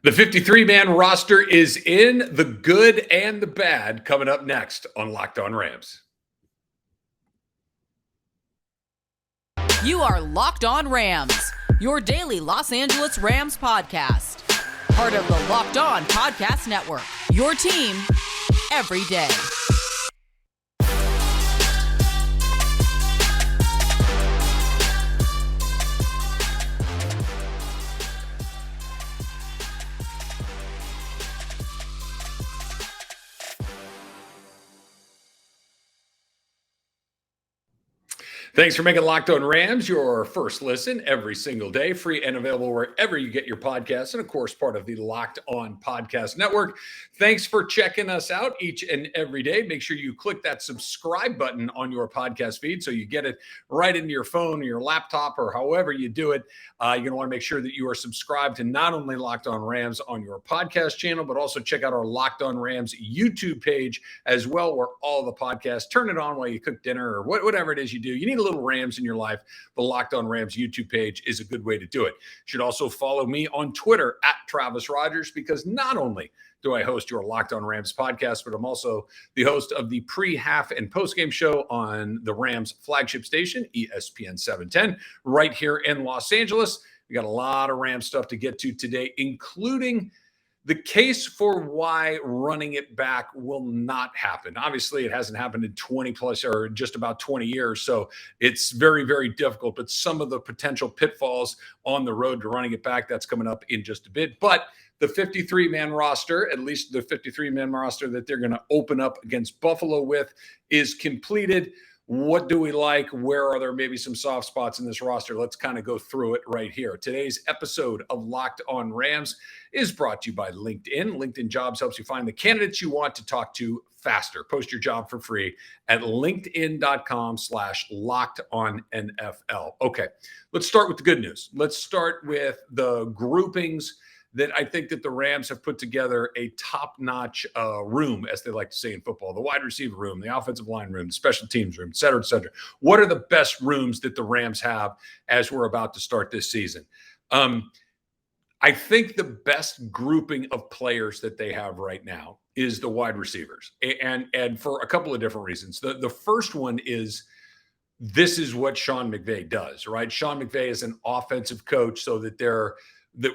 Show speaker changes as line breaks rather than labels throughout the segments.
The 53-man roster is in, the good and the bad, coming up next on Locked On Rams.
You are Locked On Rams, your daily Los Angeles Rams podcast. Part of the Locked On Podcast Network, your team every day.
Thanks for making Locked On Rams your first listen every single day, free and available wherever you get your podcasts, and of course, part of the Locked On Podcast Network. Thanks for checking us out each and every day. Make sure you click that subscribe button on your podcast feed so you get it right into your phone or your laptop or however you do it. You're going to want to make sure that you are subscribed to not only Locked On Rams on your podcast channel, but also check out our Locked On Rams YouTube page as well, where all the podcasts, turn it on while you cook dinner or whatever it is you do. You need a little Rams in your life. The Locked On Rams YouTube page is a good way to do it. You should also follow me on Twitter at Travis Rogers, because not only do I host your Locked On Rams podcast, but I'm also the host of the pre-half and post-game show on the Rams flagship station, ESPN 710, right here in Los Angeles. We got a lot of Rams stuff to get to today, including the case for why running it back will not happen. Obviously, it hasn't happened in 20 plus or just about 20 years. So it's very, very difficult. But some of the potential pitfalls on the road to running it back, that's coming up in just a bit. But the 53-man roster, at least the 53-man roster that they're going to open up against Buffalo with, is completed. What do we like? Where are there maybe some soft spots in this roster? Let's kind of go through it right here. Today's episode of Locked On Rams is brought to you by LinkedIn. LinkedIn Jobs helps you find the candidates you want to talk to faster. Post your job for free at linkedin.com/lockedonnfl. Okay, let's start with the good news. Let's start with the groupings that I think that the Rams have put together a top-notch room, as they like to say in football, the wide receiver room, the offensive line room, the special teams room, et cetera, et cetera. What are the best rooms that the Rams have as we're about to start this season? I think the best grouping of players that they have right now is the wide receivers, and for a couple of different reasons. The first one is, this is what Sean McVay does, right? Sean McVay is an offensive coach, so that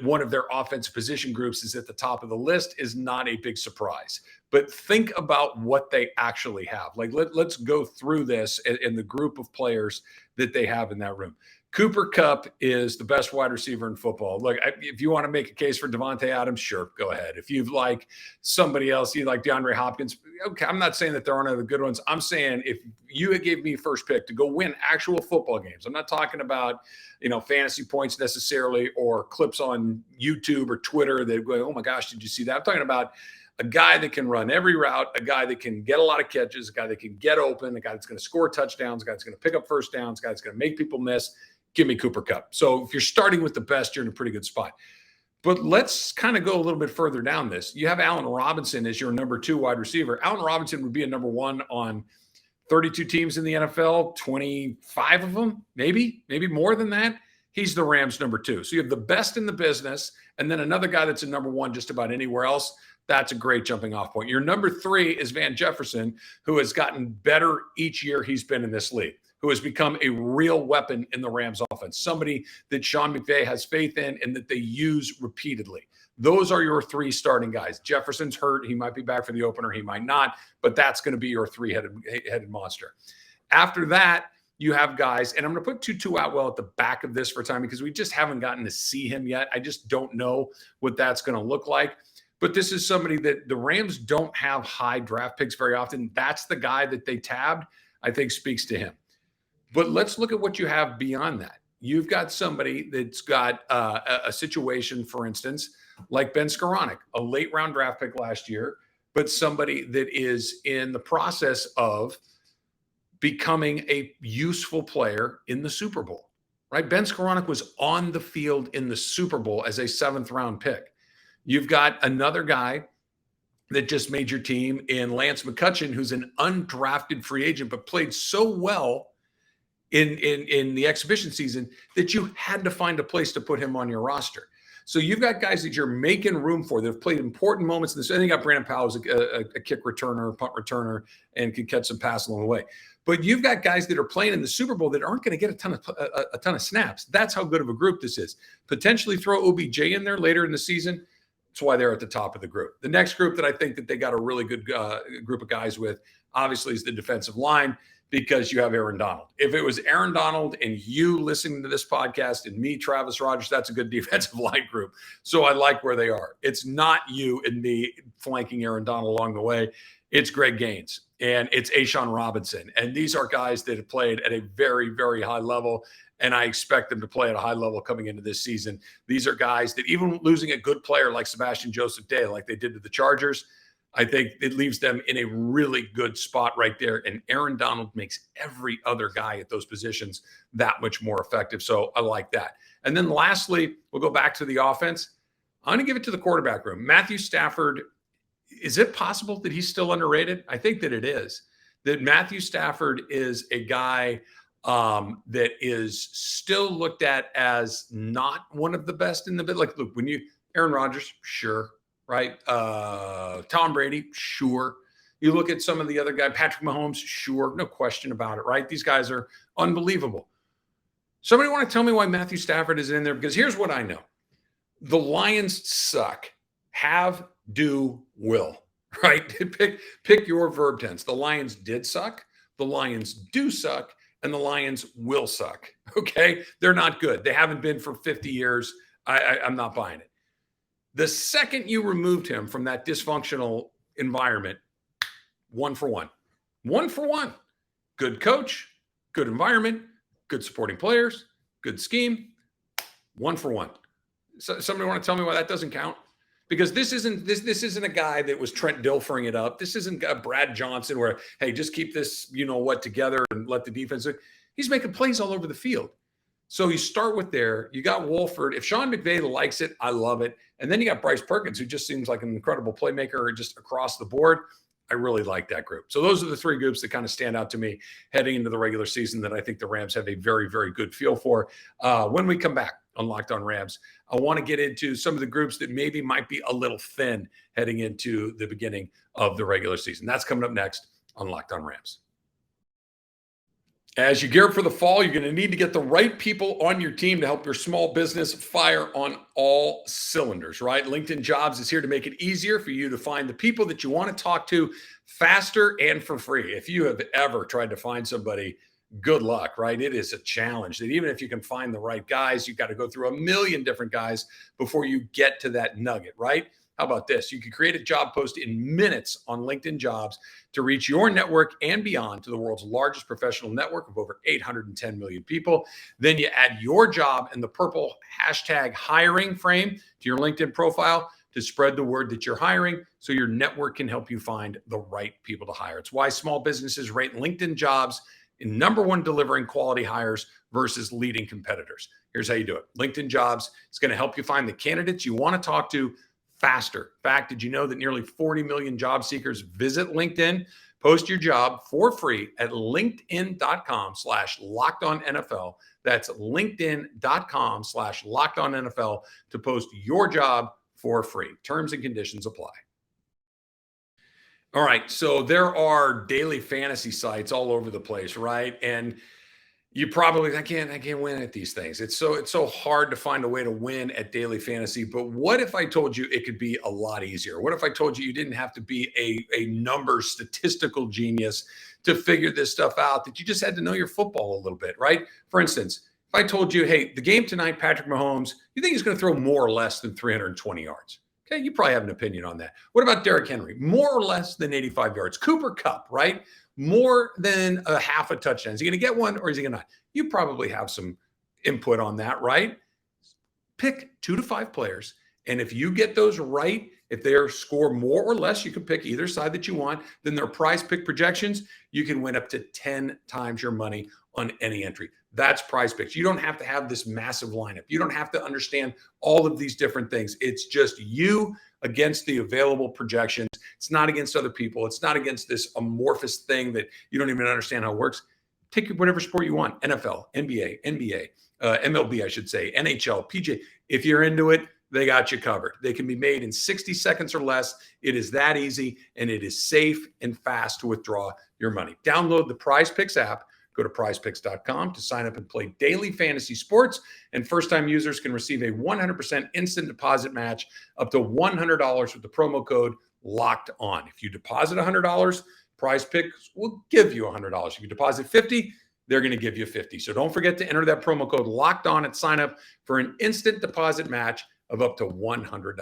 one of their offensive position groups is at the top of the list is not a big surprise. But think about what they actually have. Like, let's go through this in the group of players that they have in that room. Cooper Kupp is the best wide receiver in football. Look, if you want to make a case for Devontae Adams, sure, go ahead. If you like somebody else, you like DeAndre Hopkins, okay, I'm not saying that there aren't other good ones. I'm saying if you gave me first pick to go win actual football games, I'm not talking about, fantasy points necessarily or clips on YouTube or Twitter that go, oh my gosh, did you see that? I'm talking about a guy that can run every route, a guy that can get a lot of catches, a guy that can get open, a guy that's going to score touchdowns, a guy that's going to pick up first downs, a guy that's going to make people miss. Give me Cooper Kupp. So if you're starting with the best, you're in a pretty good spot. But let's kind of go a little bit further down this. You have Allen Robinson as your number 2 wide receiver. Allen Robinson would be a number 1 on 32 teams in the NFL, 25 of them, maybe more than that. He's the Rams' number 2. So you have the best in the business, and then another guy that's a number 1 just about anywhere else. That's a great jumping off point. Your number 3 is Van Jefferson, who has gotten better each year he's been in this league, who has become a real weapon in the Rams offense, somebody that Sean McVay has faith in and that they use repeatedly. Those are your 3 starting guys. Jefferson's hurt. He might be back for the opener. He might not, but that's going to be your 3-headed monster. After that, you have guys, and I'm going to put Tutu Atwell at the back of this for time because we just haven't gotten to see him yet. I just don't know what that's going to look like. But this is somebody that the Rams don't have high draft picks very often. That's the guy that they tabbed, I think speaks to him. But let's look at what you have beyond that. You've got somebody that's got a situation, for instance, like Ben Skoranek, a late round draft pick last year, but somebody that is in the process of becoming a useful player in the Super Bowl, right? Ben Skoranek was on the field in the Super Bowl as a 7th round pick. You've got another guy that just made your team in Lance McCutcheon, who's an undrafted free agent, but played so well in the exhibition season that you had to find a place to put him on your roster. So you've got guys that you're making room for that have played important moments in this. And you got Brandon Powell as a kick returner, punt returner, and can catch some pass along the way. But you've got guys that are playing in the Super Bowl that aren't going to get a ton of snaps. That's how good of a group this is. Potentially throw OBJ in there later in the season. That's why they're at the top of the group. The next group that I think that they got a really good group of guys with, obviously, is the defensive line, because you have Aaron Donald. If it was Aaron Donald and you listening to this podcast and me, Travis Rogers, that's a good defensive line group. So I like where they are. It's not you and me flanking Aaron Donald along the way. It's Greg Gaines and it's A'Shaun Robinson. And these are guys that have played at a very, very high level. And I expect them to play at a high level coming into this season. These are guys that, even losing a good player like Sebastian Joseph Day, like they did to the Chargers, I think it leaves them in a really good spot right there. And Aaron Donald makes every other guy at those positions that much more effective. So I like that. And then lastly, we'll go back to the offense. I'm going to give it to the quarterback room. Matthew Stafford, is it possible that he's still underrated? I think that it is. That Matthew Stafford is a guy that is still looked at as not one of the best in the bit. Like, look, Aaron Rodgers, sure. Right? Tom Brady, sure. You look at some of the other guys, Patrick Mahomes, sure. No question about it, right? These guys are unbelievable. Somebody want to tell me why Matthew Stafford is in there? Because here's what I know. The Lions suck. Have, do, will, right? Pick your verb tense. The Lions did suck. The Lions do suck. And the Lions will suck, okay? They're not good. They haven't been for 50 years. I'm not buying it. The second you removed him from that dysfunctional environment, 1 for 1. 1 for 1. Good coach, good environment, good supporting players, good scheme, 1 for 1. So somebody want to tell me why that doesn't count? Because this isn't a guy that was Trent Dilfering it up. This isn't a Brad Johnson where, hey, just keep this, together and let the defense. He's making plays all over the field. So you start with there. You got Wolford. If Sean McVay likes it, I love it. And then you got Bryce Perkins, who just seems like an incredible playmaker just across the board. I really like that group. So those are the three groups that kind of stand out to me heading into the regular season that I think the Rams have a very, very good feel for. When we come back on Locked On Rams, I want to get into some of the groups that maybe might be a little thin heading into the beginning of the regular season. That's coming up next on Locked On Rams. As you gear up for the fall, you're going to need to get the right people on your team to help your small business fire on all cylinders, right? LinkedIn Jobs is here to make it easier for you to find the people that you want to talk to faster and for free. If you have ever tried to find somebody, good luck, right? It is a challenge that even if you can find the right guys, you've got to go through a million different guys before you get to that nugget, right? How about this? You can create a job post in minutes on LinkedIn Jobs to reach your network and beyond to the world's largest professional network of over 810 million people. Then you add your job and the purple hashtag hiring frame to your LinkedIn profile to spread the word that you're hiring so your network can help you find the right people to hire. It's why small businesses rate LinkedIn Jobs in #1 delivering quality hires versus leading competitors. Here's how you do it. LinkedIn Jobs is going to help you find the candidates you want to talk to faster. In fact, did you know that nearly 40 million job seekers visit LinkedIn? Post your job for free at linkedin.com/lockedonnfl. That's linkedin.com/lockedonnfl to post your job for free. Terms and conditions apply. All right. So there are daily fantasy sites all over the place, right? And you probably, I can't win at these things. It's so hard to find a way to win at daily fantasy. But what if I told you it could be a lot easier? What if I told you didn't have to be a numbers statistical genius to figure this stuff out, that you just had to know your football a little bit, right? For instance, if I told you, hey, the game tonight, Patrick Mahomes, you think he's going to throw more or less than 320 yards? Okay, you probably have an opinion on that. What about Derrick Henry? More or less than 85 yards. Cooper Kupp, right? More than a half a touchdown. Is he going to get one or is he going to not? You probably have some input on that, right? Pick 2 to 5 players. And if you get those right, if they score more or less, you can pick either side that you want. Then their prize pick projections, you can win up to 10 times your money on any entry. That's PrizePicks. You don't have to have this massive lineup. You don't have to understand all of these different things. It's just you against the available projections. It's not against other people. It's not against this amorphous thing that you don't even understand how it works. Pick whatever sport you want. NFL, NBA, MLB, I should say, NHL, PJ. If you're into it, they got you covered. They can be made in 60 seconds or less. It is that easy, and it is safe and fast to withdraw your money. Download the PrizePicks app. Go to prizepicks.com to sign up and play daily fantasy sports. And first-time users can receive a 100% instant deposit match up to $100 with the promo code Locked On. If you deposit $100, PrizePicks will give you $100. If you deposit $50, they're going to give you $50. So don't forget to enter that promo code Locked On at sign up for an instant deposit match of up to $100.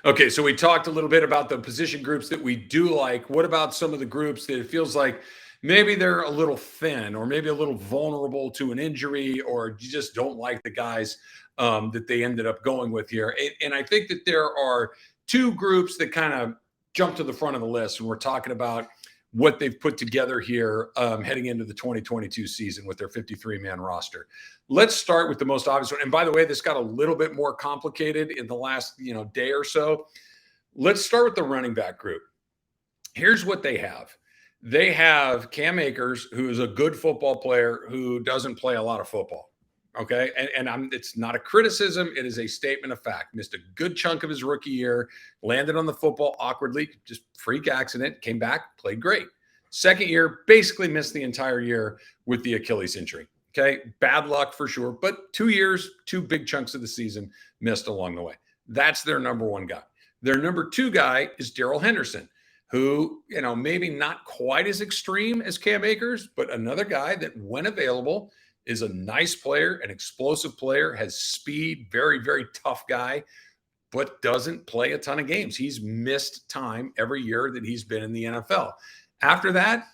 Okay, so we talked a little bit about the position groups that we do like. What about some of the groups that it feels like maybe they're a little thin or maybe a little vulnerable to an injury, or you just don't like the guys that they ended up going with here? And I think that there are two groups that kind of jump to the front of the list when we're talking about what they've put together here heading into the 2022 season with their 53-man roster. Let's start with the most obvious one. And by the way, this got a little bit more complicated in the last day or so. Let's start with the running back group. Here's what they have. They have Cam Akers, who is a good football player who doesn't play a lot of football. Okay. And it's not a criticism. It is a statement of fact. Missed a good chunk of his rookie year, landed on the football awkwardly, just freak accident, came back, played great. Second year, basically missed the entire year with the Achilles injury. Okay. Bad luck for sure. But 2 years, two big chunks of the season missed along the way. That's their number one guy. Their number two guy is Darrell Henderson, who, maybe not quite as extreme as Cam Akers, but another guy that when available is a nice player, an explosive player, has speed, very, very tough guy, but doesn't play a ton of games. He's missed time every year that he's been in the NFL. After that,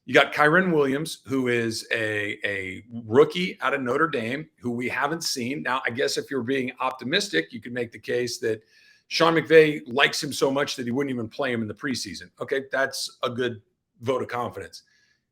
you got Kyren Williams, who is a rookie out of Notre Dame, who we haven't seen. Now, I guess if you're being optimistic, you could make the case that Sean McVay likes him so much that he wouldn't even play him in the preseason. Okay, that's a good vote of confidence.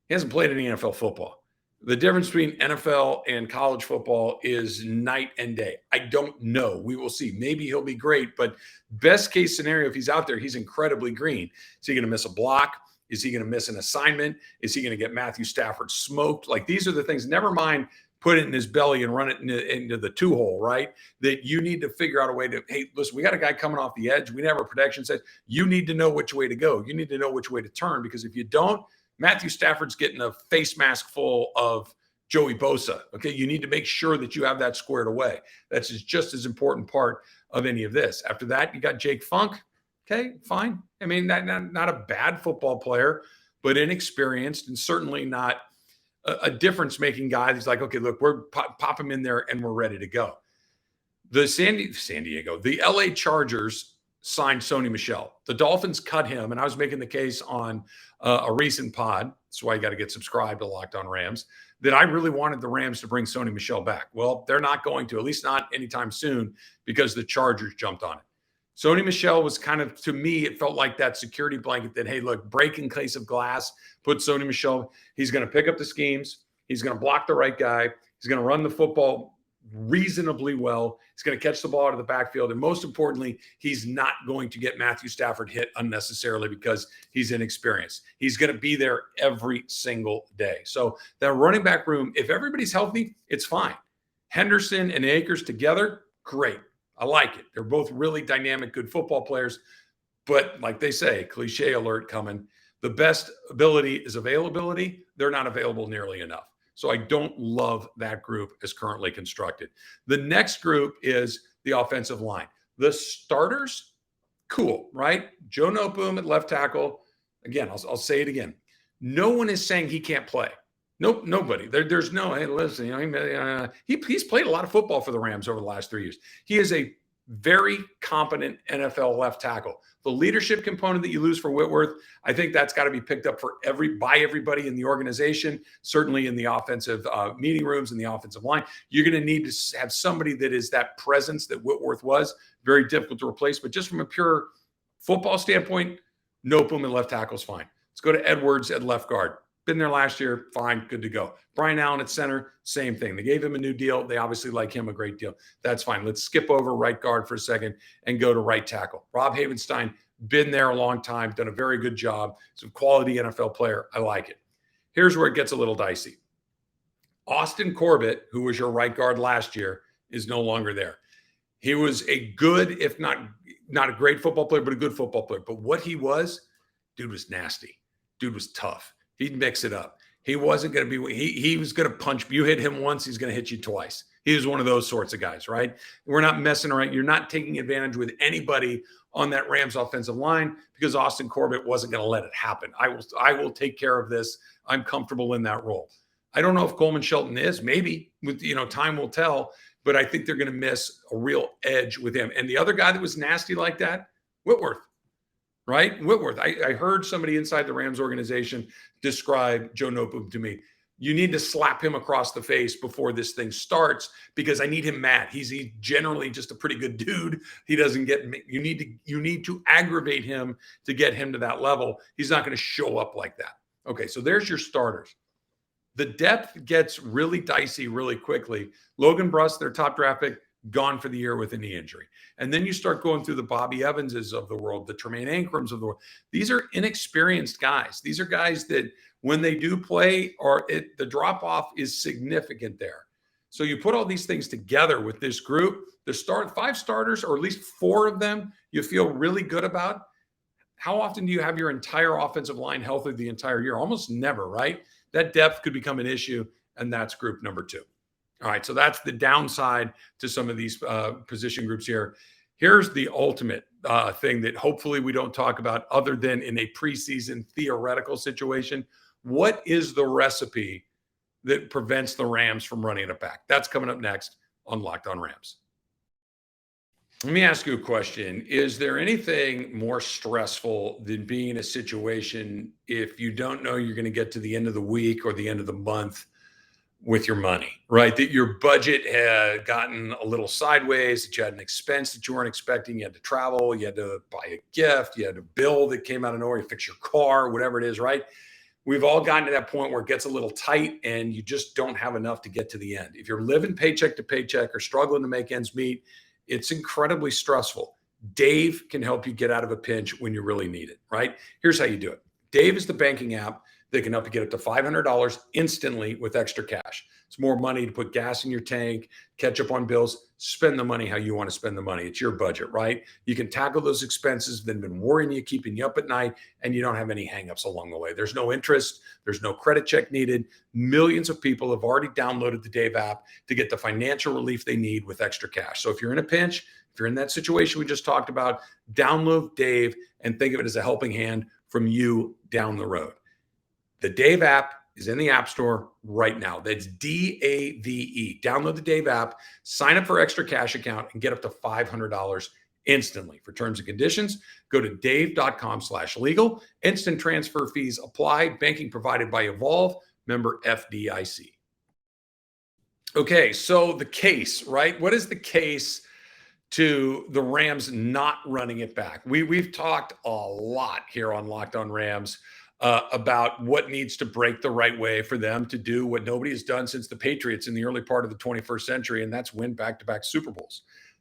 He hasn't played any NFL football. The difference between NFL and college football is night and day. I don't know. We will see. Maybe he'll be great, but best case scenario, if he's out there, he's incredibly green. Is he going to miss a block? Is he going to miss an assignment? Is he going to get Matthew Stafford smoked? Like, these are the things, never mind put it in his belly and run it into the two hole, right? That you need to figure out a way to, hey, listen, we got a guy coming off the edge. We never have a protection set. You need to know which way to go. You need to know which way to turn, because if you don't, Matthew Stafford's getting a face mask full of Joey Bosa. Okay, you need to make sure that you have that squared away. That's just as important part of any of this. After that, you got Jake Funk. Okay, fine. I mean, not a bad football player, but inexperienced and certainly not a difference-making guy. He's like, okay, look, we're pop him in there and we're ready to go. The the LA Chargers signed Sony Michel. The Dolphins cut him, and I was making the case on a recent pod. That's why you got to get subscribed to Locked On Rams, that I really wanted the Rams to bring Sony Michel back. Well, they're not going to, at least not anytime soon, because the Chargers jumped on it. Sony Michel was kind of, to me, it felt like that security blanket that, hey, look, break in case of glass, put Sony Michel. He's going to pick up the schemes. He's going to block the right guy. He's going to run the football reasonably well. He's going to catch the ball out of the backfield. And most importantly, he's not going to get Matthew Stafford hit unnecessarily because he's inexperienced. He's going to be there every single day. So that running back room, if everybody's healthy, it's fine. Henderson and Akers together, great. I like it. They're both really dynamic, good football players. But like they say, cliche alert coming, the best ability is availability. They're not available nearly enough. So I don't love that group as currently constructed. The next group is the offensive line. The starters, cool, right? Joe Noteboom at left tackle. Again, I'll say it again. No one is saying he can't play. Nope, nobody. There's no, hey, listen, he's played a lot of football for the Rams over the last 3 years. He is a very competent NFL left tackle. The leadership component that you lose for Whitworth, I think that's got to be picked up by everybody in the organization, certainly in the offensive meeting rooms and the offensive line. You're going to need to have somebody that is that presence that Whitworth was. Very difficult to replace, but just from a pure football standpoint, Noteboom at left tackle is fine. Let's go to Edwards at left guard. Been there last year, fine, good to go. Brian Allen at center, same thing. They gave him a new deal. They obviously like him a great deal. That's fine. Let's skip over right guard for a second and go to right tackle. Rob Havenstein, been there a long time, done a very good job. He's a quality NFL player. I like it. Here's where it gets a little dicey. Austin Corbett, who was your right guard last year, is no longer there. He was a good, if not a great football player, but a good football player. But what he was, dude was nasty. Dude was tough. He'd mix it up. He wasn't going to be, he was going to punch. You hit him once, he's going to hit you twice. He was one of those sorts of guys, right? We're not messing around. You're not taking advantage with anybody on that Rams offensive line because Austin Corbett wasn't going to let it happen. I will take care of this. I'm comfortable in that role. I don't know if Coleman Shelton is. Maybe, time will tell. But I think they're going to miss a real edge with him. And the other guy that was nasty like that, Whitworth, right? Whitworth. I heard somebody inside the Rams organization describe Joe Noteboom to me. You need to slap him across the face before this thing starts because I need him mad. He's generally just a pretty good dude. He doesn't get – you need to aggravate him to get him to that level. He's not going to show up like that. Okay, so there's your starters. The depth gets really dicey really quickly. Logan Bruss, their top draft pick, gone for the year with a knee injury. And then you start going through the Bobby Evanses of the world, the Tremaine Ankrams of the world. These are inexperienced guys. These are guys that when they do play, the drop-off is significant there. So you put all these things together with this group, the 5 starters, or at least 4 of them, you feel really good about. How often do you have your entire offensive line healthy the entire year? Almost never, right? That depth could become an issue, and that's group number 2. All right, so that's the downside to some of these position groups here. Here's the ultimate thing that hopefully we don't talk about other than in a preseason theoretical situation. What is the recipe that prevents the Rams from running it back? That's coming up next on Locked On Rams. Let me ask you a question. Is there anything more stressful than being in a situation if you don't know you're going to get to the end of the week or the end of the month with your money, right? That your budget had gotten a little sideways, that you had an expense that you weren't expecting, you had to travel, you had to buy a gift, you had a bill that came out of nowhere, you fix your car, whatever it is, right? We've all gotten to that point where it gets a little tight and you just don't have enough to get to the end. If you're living paycheck to paycheck or struggling to make ends meet, it's incredibly stressful. Dave can help you get out of a pinch when you really need it, right? Here's how you do it. Dave is the banking app that can help you get up to $500 instantly with extra cash. It's more money to put gas in your tank, catch up on bills, spend the money how you want to spend the money. It's your budget, right? You can tackle those expenses that have been worrying you, keeping you up at night, and you don't have any hangups along the way. There's no interest. There's no credit check needed. Millions of people have already downloaded the Dave app to get the financial relief they need with extra cash. So if you're in a pinch, if you're in that situation we just talked about, download Dave and think of it as a helping hand from you down the road. The Dave app is in the App Store right now. That's DAVE. Download the Dave app, sign up for extra cash account, and get up to $500 instantly. For terms and conditions, go to dave.com/legal. Instant transfer fees apply. Banking provided by Evolve. Member FDIC. Okay, so the case, right? What is the case to the Rams not running it back? We've talked a lot here on Locked On Rams about what needs to break the right way for them to do what nobody has done since the Patriots in the early part of the 21st century, and that's win back-to-back Super Bowls.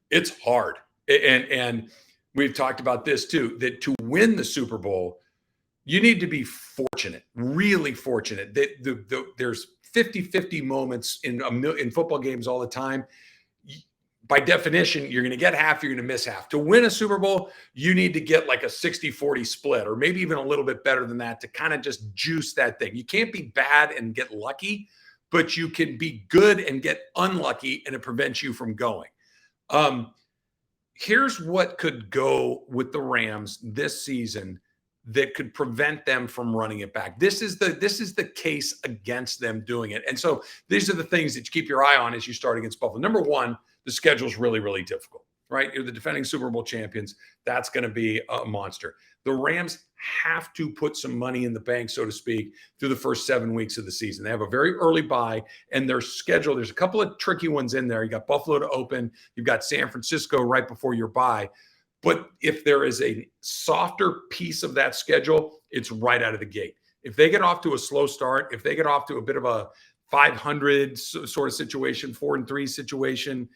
It's hard. And we've talked about this too, that to win the Super Bowl, you need to be fortunate, really fortunate. There's 50-50 moments in football games all the time. By definition, you're going to get half, you're going to miss half. To win a Super Bowl, you need to get like a 60-40 split, or maybe even a little bit better than that to kind of just juice that thing. You can't be bad and get lucky, but you can be good and get unlucky, and it prevents you from going. Here's what could go with the Rams this season that could prevent them from running it back. This is the case against them doing it. And so these are the things that you keep your eye on as you start against Buffalo. Number one, the schedule is really, really difficult, right? You're the defending Super Bowl champions. That's going to be a monster. The Rams have to put some money in the bank, so to speak, through the first 7 weeks of the season. They have a very early bye, and their schedule, there's a couple of tricky ones in there. You got Buffalo to open. You've got San Francisco right before your bye. But if there is a softer piece of that schedule, it's right out of the gate. If they get off to a slow start, if they get off to a bit of a 500 sort of situation, 4-3 situation,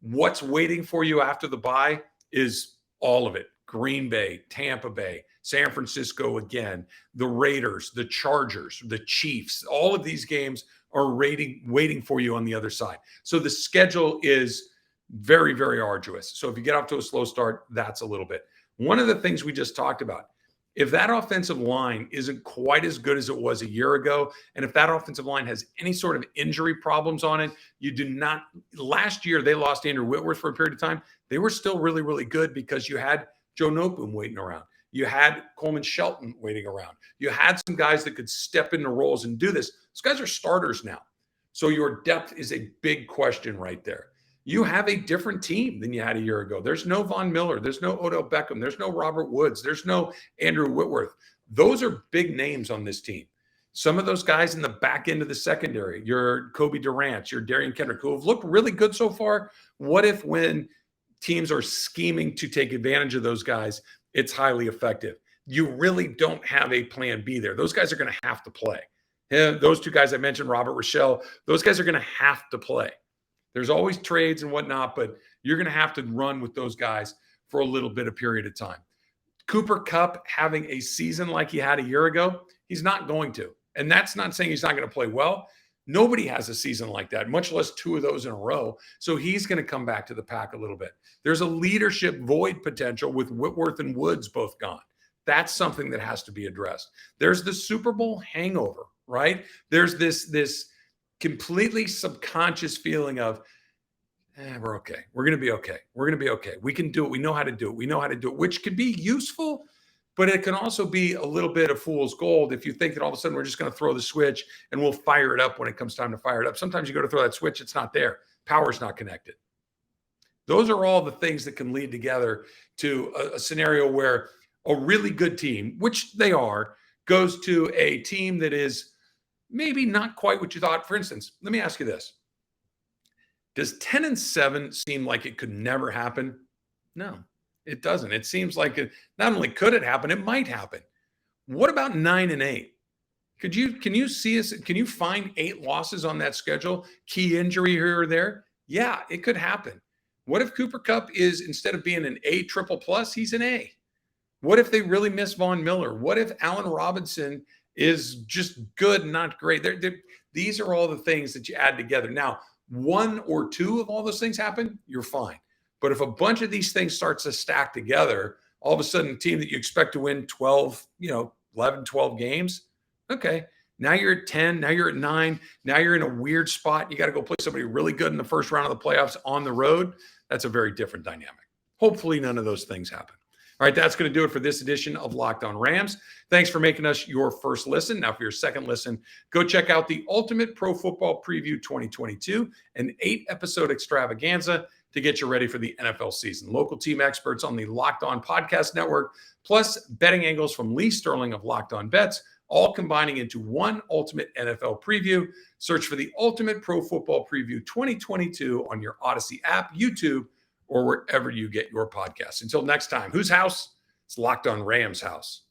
what's waiting for you after the bye is all of it. Green Bay, Tampa Bay, San Francisco again, the Raiders, the Chargers, the Chiefs, all of these games are waiting for you on the other side. So the schedule is very, very arduous. So if you get off to a slow start, that's a little bit. One of the things we just talked about, if that offensive line isn't quite as good as it was a year ago, and if that offensive line has any sort of injury problems on it, you do not. Last year, they lost Andrew Whitworth for a period of time. They were still really, really good because you had Joe Noteboom waiting around. You had Coleman Shelton waiting around. You had some guys that could step into roles and do this. Those guys are starters now. So your depth is a big question right there. You have a different team than you had a year ago. There's no Von Miller. There's no Odell Beckham. There's no Robert Woods. There's no Andrew Whitworth. Those are big names on this team. Some of those guys in the back end of the secondary, your Kobe Durant, your Darian Kendrick, who have looked really good so far. What if when teams are scheming to take advantage of those guys, it's highly effective? You really don't have a plan B there. Those guys are going to have to play. Those two guys I mentioned, Robert Rochelle, those guys are going to have to play. There's always trades and whatnot, but you're going to have to run with those guys for a little bit of period of time. Cooper Kupp having a season like he had a year ago, he's not going to. And that's not saying he's not going to play well. Nobody has a season like that, much less two of those in a row. So he's going to come back to the pack a little bit. There's a leadership void potential with Whitworth and Woods both gone. That's something that has to be addressed. There's the Super Bowl hangover, right? There's this completely subconscious feeling of, we're okay. We're going to be okay. We're going to be okay. We can do it. We know how to do it. We know how to do it, which can be useful, but it can also be a little bit of fool's gold if you think that all of a sudden we're just going to throw the switch and we'll fire it up when it comes time to fire it up. Sometimes you go to throw that switch, it's not there. Power's not connected. Those are all the things that can lead together to a scenario where a really good team, which they are, goes to a team that is maybe not quite what you thought. For instance, let me ask you this. Does 10-7 seem like it could never happen? No, it doesn't. It seems like it not only could it happen, it might happen. What about 9-8? Can you see us? Can you find 8 losses on that schedule? Key injury here or there? Yeah, it could happen. What if Cooper Kupp is, instead of being an A triple plus, he's an A? What if they really miss Von Miller? What if Allen Robinson is just good, not great? These are all the things that you add together. Now, 1 or 2 of all those things happen, you're fine. But if a bunch of these things starts to stack together, all of a sudden a team that you expect to win 11, 12 games, okay, now you're at 10, now you're at 9, now you're in a weird spot. You got to go play somebody really good in the first round of the playoffs on the road. That's a very different dynamic. Hopefully none of those things happen. All right, that's going to do it for this edition of Locked On Rams. Thanks for making us your first listen. Now, for your second listen, go check out the Ultimate Pro Football Preview 2022, an 8-episode extravaganza to get you ready for the NFL season. Local team experts on the Locked On Podcast Network, plus betting angles from Lee Sterling of Locked On Bets, all combining into one ultimate NFL preview. Search for the Ultimate Pro Football Preview 2022 on your Odyssey app, YouTube, or wherever you get your podcasts. Until next time, whose house? It's Locked On Rams house.